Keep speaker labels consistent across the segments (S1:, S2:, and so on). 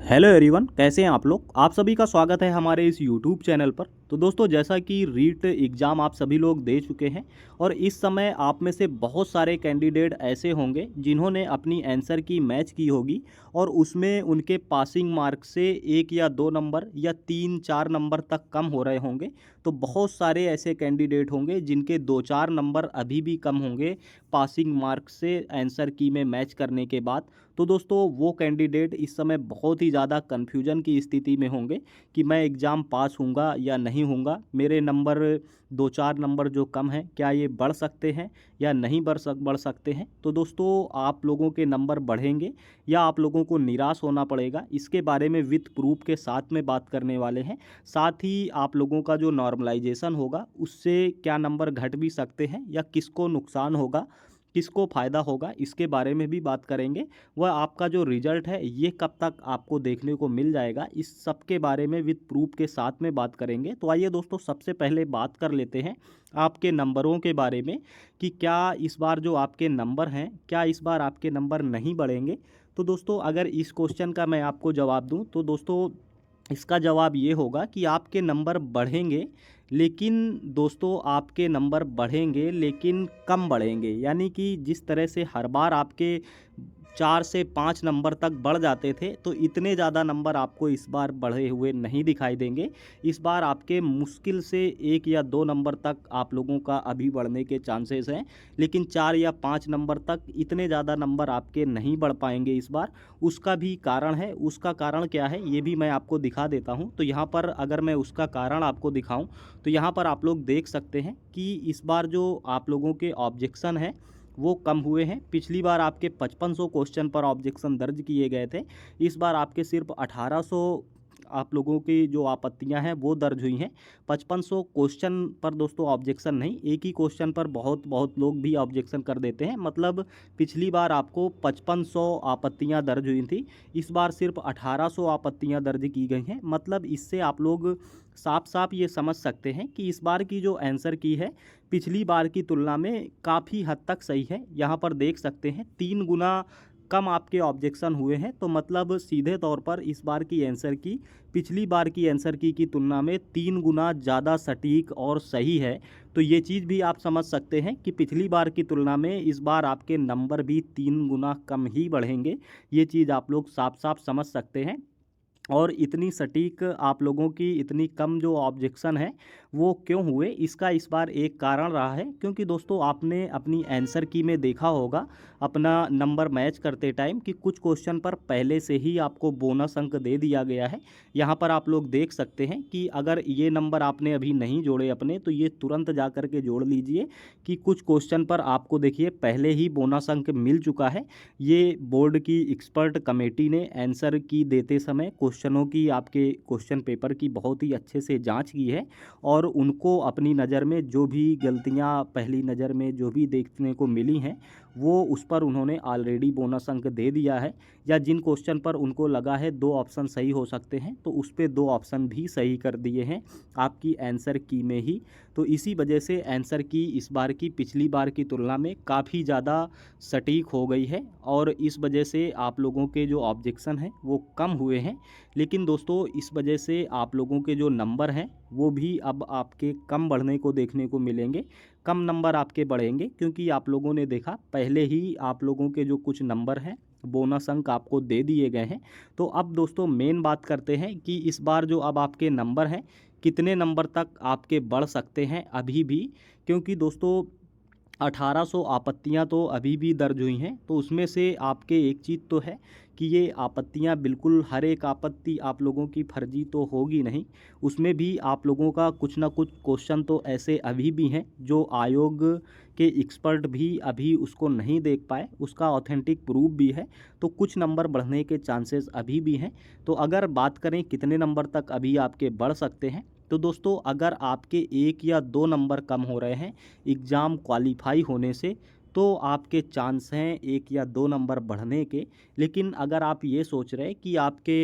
S1: Hello everyone, कैसे हैं आप लोग। आप सभी का स्वागत है हमारे इस यूट्यूब चैनल पर। तो दोस्तों, जैसा कि रीट एग्ज़ाम आप सभी लोग दे चुके हैं और इस समय आप में से बहुत सारे कैंडिडेट ऐसे होंगे जिन्होंने अपनी आंसर की मैच की होगी और उसमें उनके पासिंग मार्क से 1 या 2 नंबर या 3-4 नंबर तक कम हो रहे होंगे। तो बहुत सारे ऐसे कैंडिडेट होंगे जिनके 2-4 नंबर अभी भी कम होंगे पासिंग मार्क से आंसर की में मैच करने के बाद। तो दोस्तों, वो कैंडिडेट इस समय बहुत ही ज़्यादा कन्फ्यूजन की स्थिति में होंगे कि मैं एग्ज़ाम पास होऊंगा या नहीं होऊंगा, मेरे नंबर 2-4 नंबर जो कम हैं क्या ये बढ़ सकते हैं या नहीं बढ़ सकते हैं। तो दोस्तों, आप लोगों के नंबर बढ़ेंगे या आप लोगों को निराश होना पड़ेगा, इसके बारे में विथ प्रूफ के साथ में बात करने वाले हैं। साथ ही आप लोगों का जो नॉर्मलाइजेशन होगा उससे क्या नंबर घट भी सकते हैं या किसको नुकसान होगा, किसको फ़ायदा होगा, इसके बारे में भी बात करेंगे। वह आपका जो रिज़ल्ट है ये कब तक आपको देखने को मिल जाएगा, इस सब के बारे में विद प्रूफ के साथ में बात करेंगे। तो आइए दोस्तों, सबसे पहले बात कर लेते हैं आपके नंबरों के बारे में कि क्या इस बार जो आपके नंबर हैं, क्या इस बार आपके नंबर नहीं बढ़ेंगे। तो दोस्तों, अगर इस क्वेश्चन का मैं आपको जवाब दूं तो दोस्तों इसका जवाब ये होगा कि आपके नंबर बढ़ेंगे, लेकिन दोस्तों आपके नंबर बढ़ेंगे लेकिन कम बढ़ेंगे। यानी कि जिस तरह से हर बार आपके 4 से 5 नंबर तक बढ़ जाते थे, तो इतने ज़्यादा नंबर आपको इस बार बढ़े हुए नहीं दिखाई देंगे। इस बार आपके मुश्किल से 1 या 2 नंबर तक आप लोगों का अभी बढ़ने के चांसेस हैं, लेकिन 4 या 5 नंबर तक इतने ज़्यादा नंबर आपके नहीं बढ़ पाएंगे इस बार। उसका भी कारण है। उसका कारण क्या है ये भी मैं आपको दिखा देता हूँ। तो यहाँ पर अगर मैं उसका कारण आपको दिखाऊँ तो यहाँ पर आप लोग देख सकते हैं कि इस बार जो आप लोगों के ऑब्जेक्शन हैं वो कम हुए हैं। पिछली बार आपके 5500 क्वेश्चन पर ऑब्जेक्शन दर्ज किए गए थे, इस बार आपके सिर्फ 1800 आप लोगों की जो आपत्तियां हैं वो दर्ज हुई हैं। 5500 क्वेश्चन पर दोस्तों ऑब्जेक्शन नहीं, एक ही क्वेश्चन पर बहुत बहुत लोग भी ऑब्जेक्शन कर देते हैं। मतलब पिछली बार आपको 5500 आपत्तियां दर्ज हुई थी, इस बार सिर्फ 1800 आपत्तियां दर्ज की गई हैं। मतलब इससे आप लोग साफ साफ ये समझ सकते हैं कि इस बार की जो आंसर की है पिछली बार की तुलना में काफ़ी हद तक सही है। यहाँ पर देख सकते हैं 3 गुना कम आपके ऑब्जेक्शन हुए हैं। तो मतलब सीधे तौर पर इस बार की आंसर की पिछली बार की आंसर की तुलना में 3 गुना ज़्यादा सटीक और सही है। तो ये चीज़ भी आप समझ सकते हैं कि पिछली बार की तुलना में इस बार आपके नंबर भी 3 गुना कम ही बढ़ेंगे। ये चीज़ आप लोग साफ साफ समझ सकते हैं। और इतनी सटीक आप लोगों की इतनी कम जो ऑब्जेक्शन है वो क्यों हुए, इसका इस बार एक कारण रहा है। क्योंकि दोस्तों आपने अपनी आंसर की में देखा होगा अपना नंबर मैच करते टाइम कि कुछ क्वेश्चन पर पहले से ही आपको बोनस अंक दे दिया गया है। यहाँ पर आप लोग देख सकते हैं कि अगर ये नंबर आपने अभी नहीं जोड़े अपने, तो ये तुरंत जा कर के जोड़ लीजिए कि कुछ क्वेश्चन पर आपको देखिए पहले ही बोनस अंक मिल चुका है। ये बोर्ड की एक्सपर्ट कमेटी ने आंसर की देते समय क्वेश्चनों की, आपके क्वेश्चन पेपर की बहुत ही अच्छे से जांच की है और उनको अपनी नज़र में जो भी गलतियां पहली नज़र में जो भी देखने को मिली हैं वो उस पर उन्होंने ऑलरेडी बोनस अंक दे दिया है। या जिन क्वेश्चन पर उनको लगा है 2 ऑप्शन सही हो सकते हैं तो उस पर 2 ऑप्शन भी सही कर दिए हैं आपकी आंसर की में ही। तो इसी वजह से आंसर की इस बार की पिछली बार की तुलना में काफ़ी ज़्यादा सटीक हो गई है और इस वजह से आप लोगों के जो ऑब्जेक्शन हैं वो कम हुए हैं। लेकिन दोस्तों इस वजह से आप लोगों के जो नंबर हैं वो भी अब आपके कम बढ़ने को देखने को मिलेंगे। कम नंबर आपके बढ़ेंगे क्योंकि आप लोगों ने देखा पहले ही आप लोगों के जो कुछ नंबर हैं बोनस अंक आपको दे दिए गए हैं। तो अब दोस्तों मेन बात करते हैं कि इस बार जो अब आपके नंबर हैं कितने नंबर तक आपके बढ़ सकते हैं अभी भी। क्योंकि दोस्तों 1800 आपत्तियां तो अभी भी दर्ज हुई हैं, तो उसमें से आपके एक चीज़ तो है कि ये आपत्तियां बिल्कुल हर एक आपत्ति आप लोगों की फर्जी तो होगी नहीं। उसमें भी आप लोगों का कुछ ना कुछ क्वेश्चन तो ऐसे अभी भी हैं जो आयोग के एक्सपर्ट भी अभी उसको नहीं देख पाए, उसका ऑथेंटिक प्रूफ भी है। तो कुछ नंबर बढ़ने के चांसेस अभी भी हैं। तो अगर बात करें कितने नंबर तक अभी आपके बढ़ सकते हैं, तो दोस्तों अगर आपके 1 या 2 नंबर कम हो रहे हैं एग्ज़ाम क्वालिफाई होने से, तो आपके चांस हैं 1 या 2 नंबर बढ़ने के। लेकिन अगर आप ये सोच रहे हैं कि आपके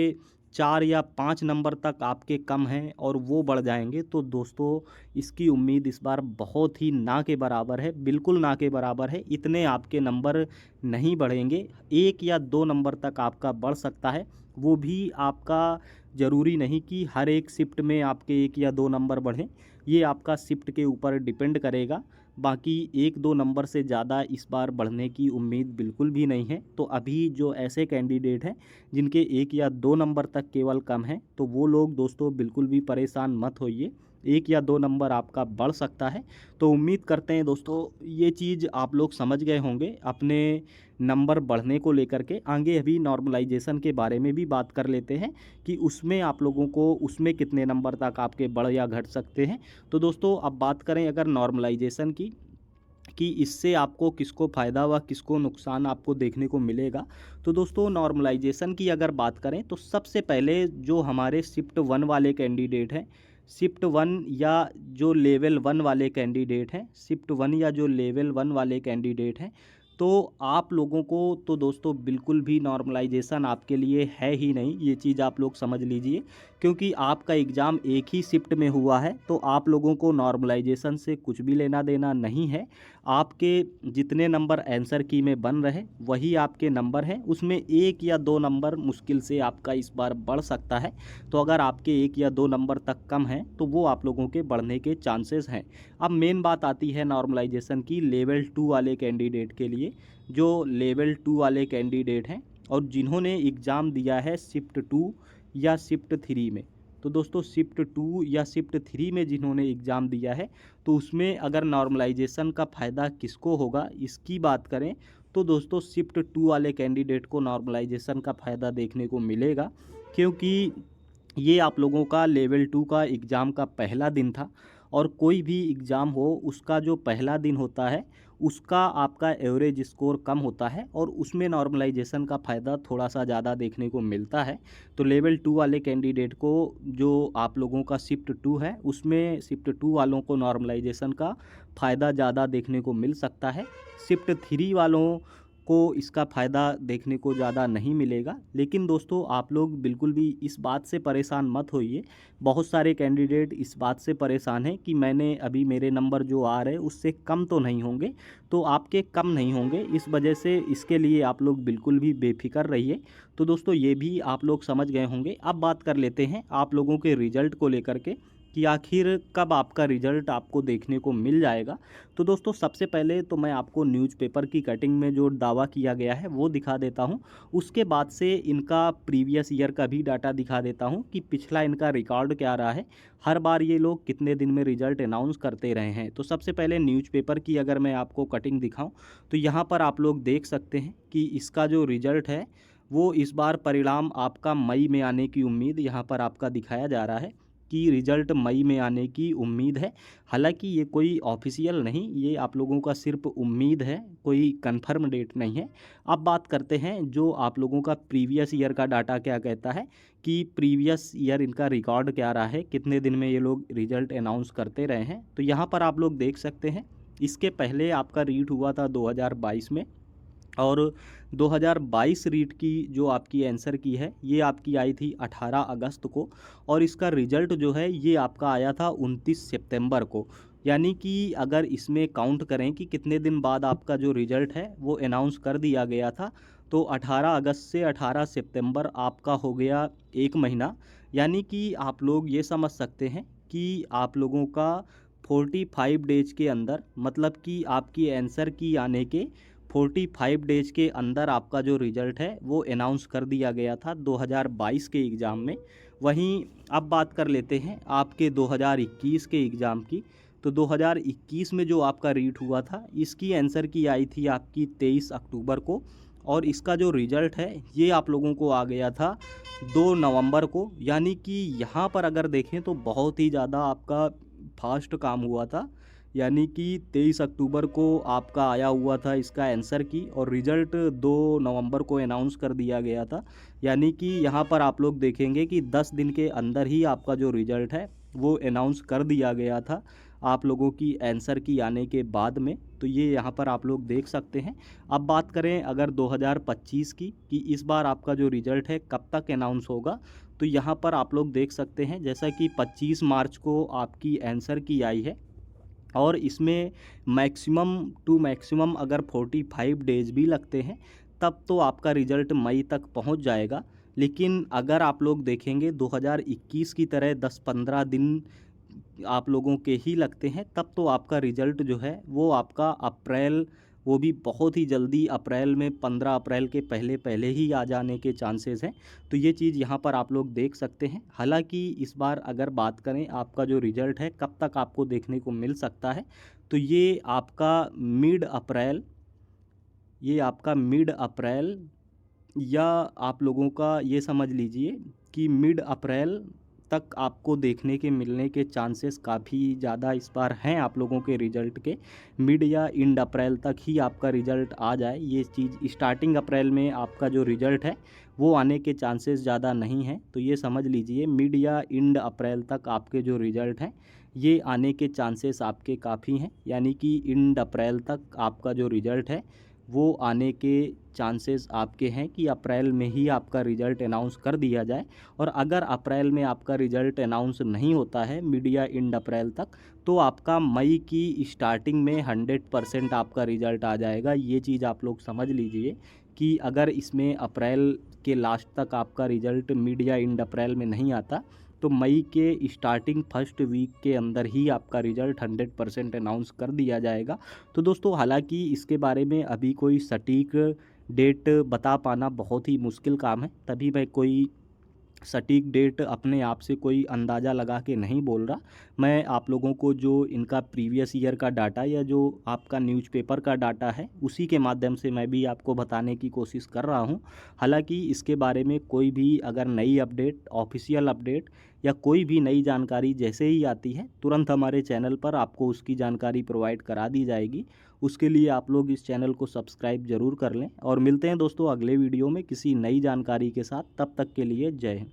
S1: 4 या 5 नंबर तक आपके कम हैं और वो बढ़ जाएंगे, तो दोस्तों इसकी उम्मीद इस बार बहुत ही ना के बराबर है, बिल्कुल ना के बराबर है। इतने आपके नंबर नहीं बढ़ेंगे, 1 या 2 नंबर तक आपका बढ़ सकता है। वो भी आपका ज़रूरी नहीं कि हर एक शिफ्ट में आपके 1 या 2 नंबर बढ़ें, ये आपका शिफ्ट के ऊपर डिपेंड करेगा। बाकी 1-2 नंबर से ज़्यादा इस बार बढ़ने की उम्मीद बिल्कुल भी नहीं है। तो अभी जो ऐसे कैंडिडेट हैं जिनके 1 या 2 नंबर तक केवल कम है, तो वो लोग दोस्तों बिल्कुल भी परेशान मत होइए, 1 या 2 नंबर आपका बढ़ सकता है। तो उम्मीद करते हैं दोस्तों ये चीज़ आप लोग समझ गए होंगे अपने नंबर बढ़ने को लेकर के। आगे अभी नॉर्मलाइजेशन के बारे में भी बात कर लेते हैं कि उसमें आप लोगों को उसमें कितने नंबर तक आपके बढ़ या घट सकते हैं। तो दोस्तों अब बात करें अगर नॉर्मलाइजेशन की, कि इससे आपको किसको फ़ायदा व किसको नुकसान आपको देखने को मिलेगा। तो दोस्तों नॉर्मलाइजेशन की अगर बात करें तो सबसे पहले जो हमारे शिफ्ट 1 वाले कैंडिडेट हैं, शिफ्ट 1 या जो लेवल 1 वाले कैंडिडेट हैं, शिफ्ट 1 या जो लेवल 1 वाले कैंडिडेट हैं, तो आप लोगों को तो दोस्तों बिल्कुल भी नॉर्मलाइजेशन आपके लिए है ही नहीं, ये चीज़ आप लोग समझ लीजिए। क्योंकि आपका एग्ज़ाम एक ही शिफ्ट में हुआ है, तो आप लोगों को नॉर्मलाइजेशन से कुछ भी लेना देना नहीं है। आपके जितने नंबर आंसर की में बन रहे वही आपके नंबर हैं, उसमें 1 या 2 नंबर मुश्किल से आपका इस बार बढ़ सकता है। तो अगर आपके 1 या 2 नंबर तक कम हैं तो वो आप लोगों के बढ़ने के चांसेस हैं। अब मेन बात आती है नॉर्मलाइजेशन की लेवल 2 वाले कैंडिडेट के लिए। जो लेवल 2 वाले कैंडिडेट हैं और जिन्होंने एग्ज़ाम दिया है शिफ्ट 2 या शिफ्ट 3 में, तो दोस्तों शिफ्ट 2 या शिफ्ट 3 में जिन्होंने एग्ज़ाम दिया है, तो उसमें अगर नॉर्मलाइजेशन का फ़ायदा किसको होगा इसकी बात करें तो दोस्तों शिफ्ट 2 वाले कैंडिडेट को नॉर्मलाइजेशन का फ़ायदा देखने को मिलेगा। क्योंकि ये आप लोगों का लेवल 2 का एग्ज़ाम का पहला दिन था, और कोई भी एग्ज़ाम हो उसका जो पहला दिन होता है उसका आपका एवरेज स्कोर कम होता है और उसमें नॉर्मलाइजेशन का फ़ायदा थोड़ा सा ज़्यादा देखने को मिलता है। तो लेवल 2 वाले कैंडिडेट को जो आप लोगों का शिफ्ट 2 है उसमें शिफ्ट 2 वालों को नॉर्मलाइजेशन का फ़ायदा ज़्यादा देखने को मिल सकता है। शिफ्ट 3 वालों को इसका फ़ायदा देखने को ज़्यादा नहीं मिलेगा। लेकिन दोस्तों आप लोग बिल्कुल भी इस बात से परेशान मत होइए। बहुत सारे कैंडिडेट इस बात से परेशान हैं कि मैंने अभी मेरे नंबर जो आ रहे हैं उससे कम तो नहीं होंगे, तो आपके कम नहीं होंगे, इस वजह से इसके लिए आप लोग बिल्कुल भी बेफिक्र रहिए। तो दोस्तों ये भी आप लोग समझ गए होंगे। अब बात कर लेते हैं आप लोगों के रिज़ल्ट को लेकर के कि आखिर कब आपका रिज़ल्ट आपको देखने को मिल जाएगा। तो दोस्तों सबसे पहले तो मैं आपको न्यूज़पेपर की कटिंग में जो दावा किया गया है वो दिखा देता हूं। उसके बाद से इनका प्रीवियस ईयर का भी डाटा दिखा देता हूं कि पिछला इनका रिकॉर्ड क्या रहा है, हर बार ये लोग कितने दिन में रिज़ल्ट अनाउंस करते रहे हैं। तो सबसे पहले न्यूज़पेपर की अगर मैं आपको कटिंग दिखाऊँ तो यहाँ पर आप लोग देख सकते हैं कि इसका जो रिज़ल्ट है वो इस बार परिणाम आपका मई में आने की उम्मीद यहाँ पर आपका दिखाया जा रहा है कि रिज़ल्ट मई में आने की उम्मीद है। हालांकि ये कोई ऑफिशियल नहीं, ये आप लोगों का सिर्फ उम्मीद है, कोई कंफर्म डेट नहीं है। अब बात करते हैं जो आप लोगों का प्रीवियस ईयर का डाटा क्या कहता है कि प्रीवियस ईयर इनका रिकॉर्ड क्या रहा है, कितने दिन में ये लोग रिज़ल्ट अनाउंस करते रहे हैं। तो यहाँ पर आप लोग देख सकते हैं इसके पहले आपका रीट हुआ था 2022 में, और 2022 रीट की जो आपकी आंसर की है ये आपकी आई थी 18 अगस्त को, और इसका रिज़ल्ट जो है ये आपका आया था 29 सितंबर को। यानी कि अगर इसमें काउंट करें कि कितने दिन बाद आपका जो रिज़ल्ट है वो अनाउंस कर दिया गया था, तो 18 अगस्त से 18 सितंबर आपका हो गया 1 महीना। यानी कि आप लोग ये समझ सकते हैं कि आप लोगों का 45 डेज के अंदर, मतलब कि आपकी आंसर की आने के 45 डेज के अंदर आपका जो रिज़ल्ट है वो अनाउंस कर दिया गया था 2022 के एग्ज़ाम में। वहीं अब बात कर लेते हैं आपके 2021 के एग्ज़ाम की। तो 2021 में जो आपका रीट हुआ था इसकी आंसर की आई थी आपकी 23 अक्टूबर को, और इसका जो रिज़ल्ट है ये आप लोगों को आ गया था 2 नवंबर को। यानी कि यहाँ पर अगर देखें तो बहुत ही ज़्यादा आपका फास्ट काम हुआ था। यानी कि 23 अक्टूबर को आपका आया हुआ था इसका आंसर की, और रिज़ल्ट 2 नवंबर को अनाउंस कर दिया गया था। यानी कि यहाँ पर आप लोग देखेंगे कि 10 दिन के अंदर ही आपका जो रिज़ल्ट है वो अनाउंस कर दिया गया था। आप लोगों की आंसर की आने के बाद में। तो ये यहाँ पर आप लोग देख सकते हैं। अब बात करें अगर 2025 की कि इस बार आपका जो रिज़ल्ट है कब तक अनाउंस होगा, तो यहाँ पर आप लोग देख सकते हैं जैसा कि 25 मार्च को आपकी आंसर की आई है और इसमें मैक्सिमम टू मैक्सिमम अगर 45 डेज़ भी लगते हैं तब तो आपका रिज़ल्ट मई तक पहुंच जाएगा। लेकिन अगर आप लोग देखेंगे 2021 की तरह 10-15 दिन आप लोगों के ही लगते हैं तब तो आपका रिज़ल्ट जो है वो आपका अप्रैल, वो भी बहुत ही जल्दी अप्रैल में 15 अप्रैल के पहले पहले ही आ जाने के चांसेस हैं। तो ये चीज़ यहाँ पर आप लोग देख सकते हैं। हालांकि इस बार अगर बात करें आपका जो रिज़ल्ट है कब तक आपको देखने को मिल सकता है, तो ये आपका मिड अप्रैल या आप लोगों का ये समझ लीजिए कि मिड अप्रैल तक आपको देखने के मिलने के चांसेस काफ़ी ज़्यादा इस बार हैं आप लोगों के रिज़ल्ट के। मिड या एंड अप्रैल तक ही आपका रिज़ल्ट आ जाए, ये चीज़ स्टार्टिंग अप्रैल में आपका जो रिज़ल्ट है वो आने के चांसेस ज़्यादा नहीं हैं। तो ये समझ लीजिए मिड या एंड अप्रैल तक आपके जो रिज़ल्ट हैं ये आने के चांसेस आपके काफ़ी हैं, यानी कि एंड अप्रैल तक आपका जो रिज़ल्ट है वो आने के चांसेस आपके हैं कि अप्रैल में ही आपका रिज़ल्ट अनाउंस कर दिया जाए। और अगर अप्रैल में आपका रिज़ल्ट अनाउंस नहीं होता है मिड या एंड अप्रैल तक, तो आपका मई की स्टार्टिंग में 100% आपका रिज़ल्ट आ जाएगा। ये चीज़ आप लोग समझ लीजिए कि अगर इसमें अप्रैल के लास्ट तक आपका रिज़ल्ट मिड या एंड अप्रैल में नहीं आता तो मई के स्टार्टिंग फर्स्ट वीक के अंदर ही आपका रिज़ल्ट 100% अनाउंस कर दिया जाएगा। तो दोस्तों हालांकि इसके बारे में अभी कोई सटीक डेट बता पाना बहुत ही मुश्किल काम है, तभी मैं कोई सटीक डेट अपने आप से कोई अंदाज़ा लगा के नहीं बोल रहा। मैं आप लोगों को जो इनका प्रीवियस ईयर का डाटा या जो आपका न्यूज़पेपर का डाटा है उसी के माध्यम से मैं भी आपको बताने की कोशिश कर रहा हूं। हालांकि इसके बारे में कोई भी अगर नई अपडेट, ऑफिशियल अपडेट या कोई भी नई जानकारी जैसे ही आती है तुरंत हमारे चैनल पर आपको उसकी जानकारी प्रोवाइड करा दी जाएगी। उसके लिए आप लोग इस चैनल को सब्सक्राइब ज़रूर कर लें और मिलते हैं दोस्तों अगले वीडियो में किसी नई जानकारी के साथ। तब तक के लिए जय हिंद।